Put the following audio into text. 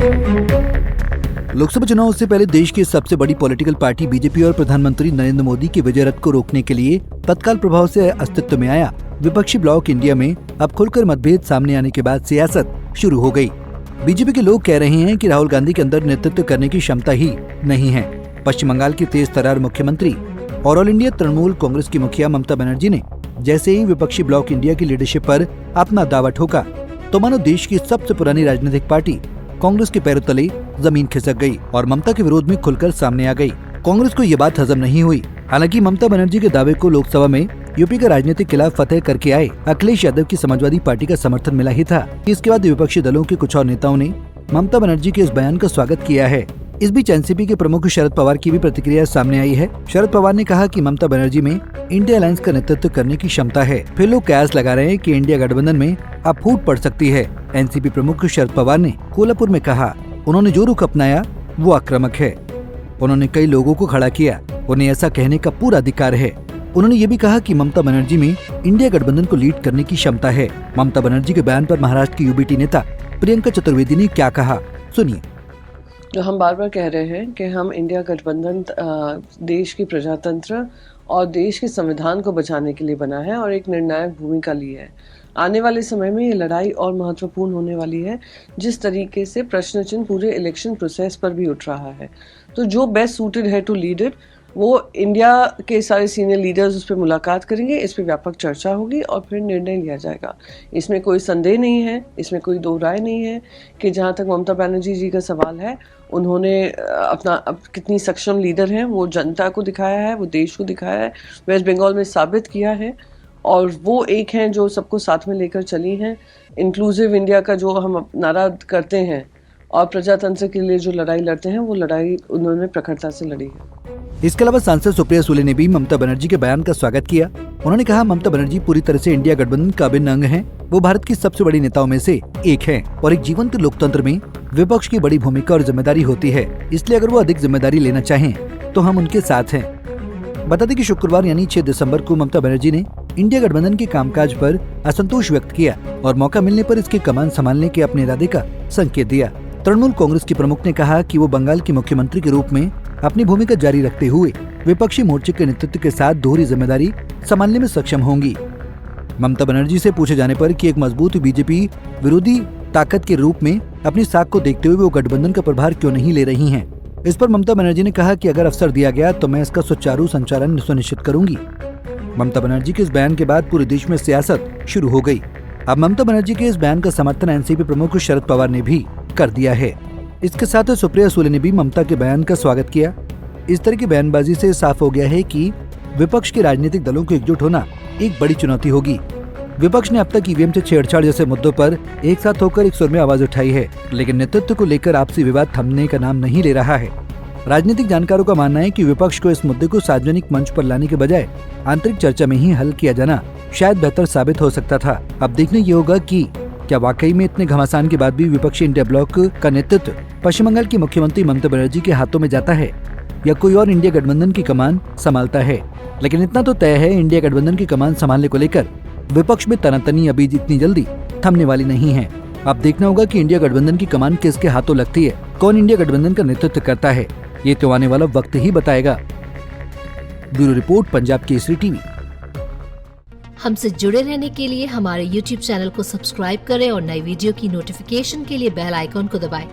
लोकसभा चुनाव से पहले देश की सबसे बड़ी पॉलिटिकल पार्टी बीजेपी और प्रधानमंत्री नरेंद्र मोदी की विजय रथ को रोकने के लिए तत्काल प्रभाव से अस्तित्व में आया विपक्षी ब्लॉक इंडिया में अब खुलकर मतभेद सामने आने के बाद सियासत शुरू हो गई। बीजेपी के लोग कह रहे हैं कि राहुल गांधी के अंदर नेतृत्व करने की क्षमता ही नहीं है। पश्चिम बंगाल की तेज तर्रार मुख्यमंत्री और ऑल इंडिया तृणमूल कांग्रेस की मुखिया ममता बनर्जी ने जैसे ही विपक्षी ब्लॉक इंडिया की लीडरशिप पर अपना दावा ठोका तो मानो देश की सबसे पुरानी राजनीतिक पार्टी कांग्रेस के पैरों तले जमीन खिसक गई और ममता के विरोध में खुलकर सामने आ गई। कांग्रेस को ये बात हजम नहीं हुई। हालांकि ममता बनर्जी के दावे को लोकसभा में यूपी का राजनीतिक किला फतेह करके आए अखिलेश यादव की समाजवादी पार्टी का समर्थन मिला ही था। इसके बाद विपक्षी दलों के कुछ और नेताओं ने ममता बनर्जी के इस बयान का स्वागत किया है। इस बीच एनसीपी के प्रमुख शरद पवार की भी प्रतिक्रिया सामने आई है। शरद पवार ने कहा कि ममता बनर्जी में इंडिया अलायंस का नेतृत्व करने की क्षमता है। फिर लोग कयास लगा रहे हैं कि इंडिया गठबंधन में अब फूट पड़ सकती है। एनसीपी प्रमुख शरद पवार ने कोल्हापुर में कहा, उन्होंने जो रुख अपनाया वो आक्रामक है। उन्होंने कई लोगों को खड़ा किया, उन्हें ऐसा कहने का पूरा अधिकार है। उन्होंने ये भी कहा कि ममता बनर्जी में इंडिया गठबंधन को लीड करने की क्षमता है। ममता बनर्जी के बयान पर महाराष्ट्र की यूबीटी नेता प्रियंका चतुर्वेदी ने क्या कहा, सुनिए। जो हम बार बार कह रहे हैं कि हम इंडिया गठबंधन देश की प्रजातंत्र और देश के संविधान को बचाने के लिए बना है और एक निर्णायक भूमिका ली है। आने वाले समय में ये लड़ाई और महत्वपूर्ण होने वाली है। जिस तरीके से प्रश्न चिन्ह पूरे इलेक्शन प्रोसेस पर भी उठ रहा है, तो जो बेस्ट सूटेड है टू लीड इट वो इंडिया के सारे सीनियर लीडर्स उस पर मुलाकात करेंगे, इस पर व्यापक चर्चा होगी और फिर निर्णय लिया जाएगा। इसमें कोई संदेह नहीं है, इसमें कोई दो राय नहीं है कि जहाँ तक ममता बनर्जी जी का सवाल है, उन्होंने कितनी सक्षम लीडर हैं वो जनता को दिखाया है, वो देश को दिखाया है, वेस्ट बंगाल में साबित किया है और वो एक हैं जो सबको साथ में लेकर चली हैं। इंक्लूसिव इंडिया का जो हम नारा करते हैं और प्रजातंत्र के लिए जो लड़ाई लड़ते हैं वो लड़ाई उन्होंने प्रखरता से लड़ी है। इसके अलावा सांसद सुप्रिया सुले ने भी ममता बनर्जी के बयान का स्वागत किया। उन्होंने कहा, ममता बनर्जी पूरी तरह से इंडिया गठबंधन का अभिन्न अंग है। वो भारत की सबसे बड़ी नेताओं में से एक है और एक जीवंत लोकतंत्र में विपक्ष की बड़ी भूमिका और जिम्मेदारी होती है। इसलिए अगर वो अधिक जिम्मेदारी लेना चाहें तो हम उनके साथ हैं। बता दें कि शुक्रवार यानी 6 दिसंबर को ममता बनर्जी ने इंडिया गठबंधन के कामकाज पर असंतोष व्यक्त किया और मौका मिलने पर इसकी कमान संभालने के अपने इरादे का संकेत दिया। तृणमूल कांग्रेस के प्रमुख ने कहा कि वो बंगाल की मुख्यमंत्री के रूप में अपनी भूमिका जारी रखते हुए विपक्षी मोर्चे के नेतृत्व के साथ दोहरी जिम्मेदारी संभालने में सक्षम होंगी। ममता बनर्जी से पूछे जाने पर कि एक मजबूत बीजेपी विरोधी ताकत के रूप में अपनी साख को देखते हुए वो गठबंधन का प्रभार क्यों नहीं ले रही हैं, इस पर ममता बनर्जी ने कहा कि अगर अवसर दिया गया तो मैं इसका सुचारू संचालन सुनिश्चित करूंगी। ममता बनर्जी के इस बयान के बाद पूरे देश में सियासत शुरू हो गई। अब ममता बनर्जी के इस बयान का समर्थन एनसीपी प्रमुख शरद पवार ने भी कर दिया है। इसके साथ सुप्रिया सुले ने भी ममता के बयान का स्वागत किया। इस तरह की बयानबाजी से साफ हो गया है कि विपक्ष के राजनीतिक दलों को एकजुट होना एक बड़ी चुनौती होगी। विपक्ष ने अब तक ईवीएम से छेड़छाड़ जैसे मुद्दों पर एक साथ होकर एक सुर में आवाज उठाई है, लेकिन नेतृत्व को लेकर आपसी विवाद थमने का नाम नहीं ले रहा है। राजनीतिक जानकारों का मानना है कि विपक्ष को इस मुद्दे को सार्वजनिक मंच पर लाने के बजाय आंतरिक चर्चा में ही हल किया जाना शायद बेहतर साबित हो सकता था। अब देखने ये होगा कि क्या वाकई में इतने घमासान के बाद भी विपक्षी इंडिया ब्लॉक का नेतृत्व पश्चिम बंगाल की मुख्यमंत्री ममता बनर्जी के हाथों में जाता है या कोई और इंडिया गठबंधन की कमान संभालता है। लेकिन इतना तो तय है, इंडिया गठबंधन की कमान संभालने को लेकर विपक्ष में तनातनी अभी इतनी जल्दी थमने वाली नहीं है। अब देखना होगा कि इंडिया गठबंधन की कमान किसके हाथों लगती है, कौन इंडिया गठबंधन का नेतृत्व करता है, ये तो आने वाला वक्त ही बताएगा। Bureau report, Punjab Kesari TV. हमसे जुड़े रहने के लिए हमारे YouTube चैनल को सब्सक्राइब करें और नई वीडियो की नोटिफिकेशन के लिए बेल आइकॉन को दबाएं।